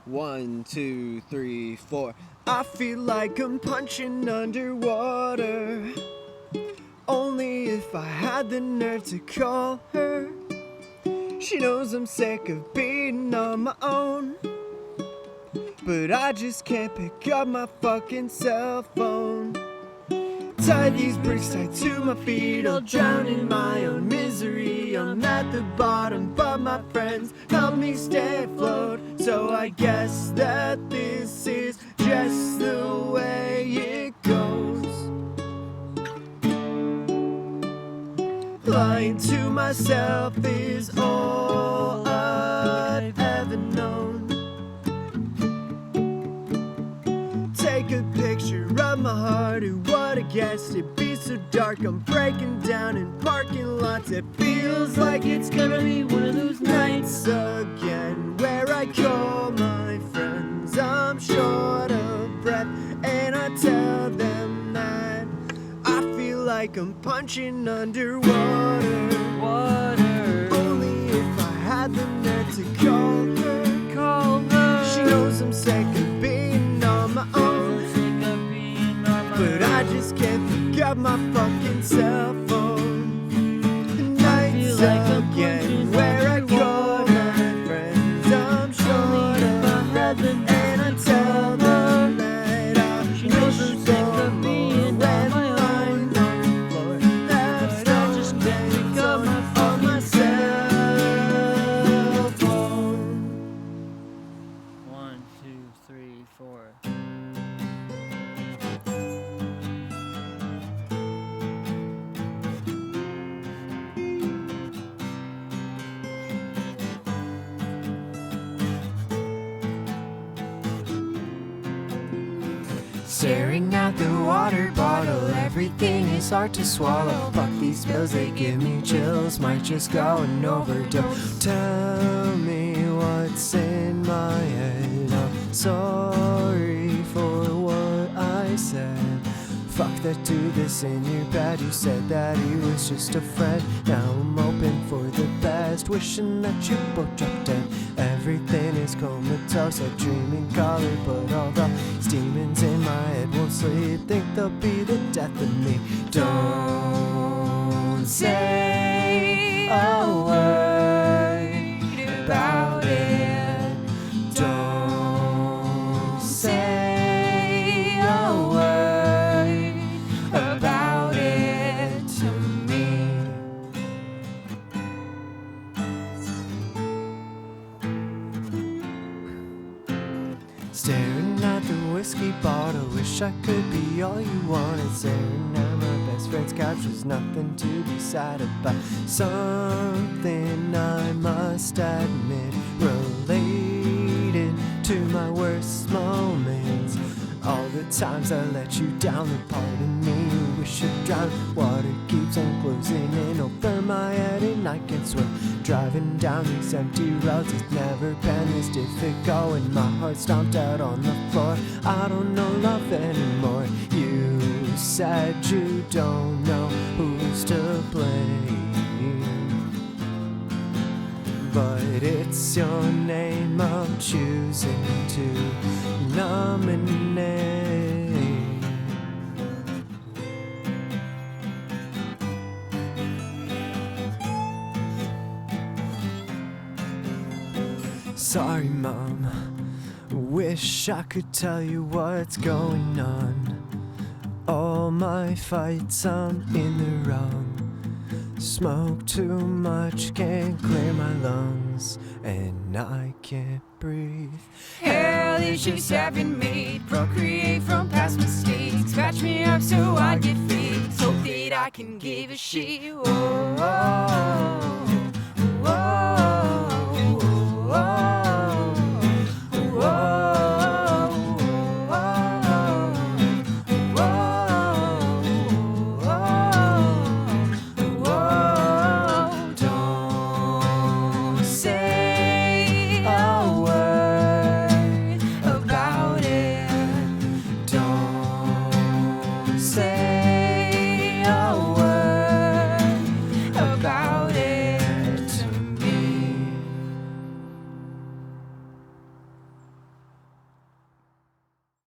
1, 2, 3, 4. I feel like I'm punching underwater. Only if I had the nerve to call her. She knows I'm sick of being on my own, but I just can't pick up my fucking cell phone. Tie these bricks tight to my feet, I'll drown in my own misery. I'm at the bottom, but my friends help me stay afloat. So I guess that this is just the way it goes. Lying to myself is all I've ever known. Take a picture of my heart, who would have guessed it'd be so dark? I'm breaking down in parking lots. It feels like it's gonna be one of those nights again, where I call my friends, I'm short of breath, and I tell them that I feel like I'm punching underwater. Only if I had the nerve to call her. She knows I'm sick of being on my own, but I just can't pick up my fucking cell phone. Nights again, where I call my friends, I'm short of breath, and I tell them that I wish for more when I'm on the floor. That's not just pick up my cell phone. 1, 2, 3, 4. Staring at the water bottle, everything is hard to swallow. Fuck these pills, they give me chills, might just go and overdose. Tell me what's in my head, I'm sorry for what I said. Fuck that, do this in your bed. You said that he was just a friend. Now I'm hoping for the best, wishing that you both dropped dead. Everything is comatose, I dream in color, but all these demons in my head won't sleep. Think they'll be the death of me. Don't say a word about it. Don't say a word about it to me. Staring at the whiskey bottle, wish I could be all you wanted. Staring at my best friend's couch, there's nothing to be sad about. Something I must admit related to my worst moments. All the times I let you down, the part of me who wish you'd drown. Water keeps on closing in over my head and I can't swim. Driving down these empty roads, it's never been this difficult, and my heart stomped out on the floor. I don't know love anymore. You said you don't know who's to blame, but it's your name I'm choosing to nominate. Sorry, Mom, wish I could tell you what's going on. All my fights, I'm in the wrong. Smoke too much, can't clear my lungs, and I can't breathe. Hell issues have been made, procreate from past mistakes. Scratch me up so I get fixed, hope that I can give a shit. Whoa, whoa, whoa.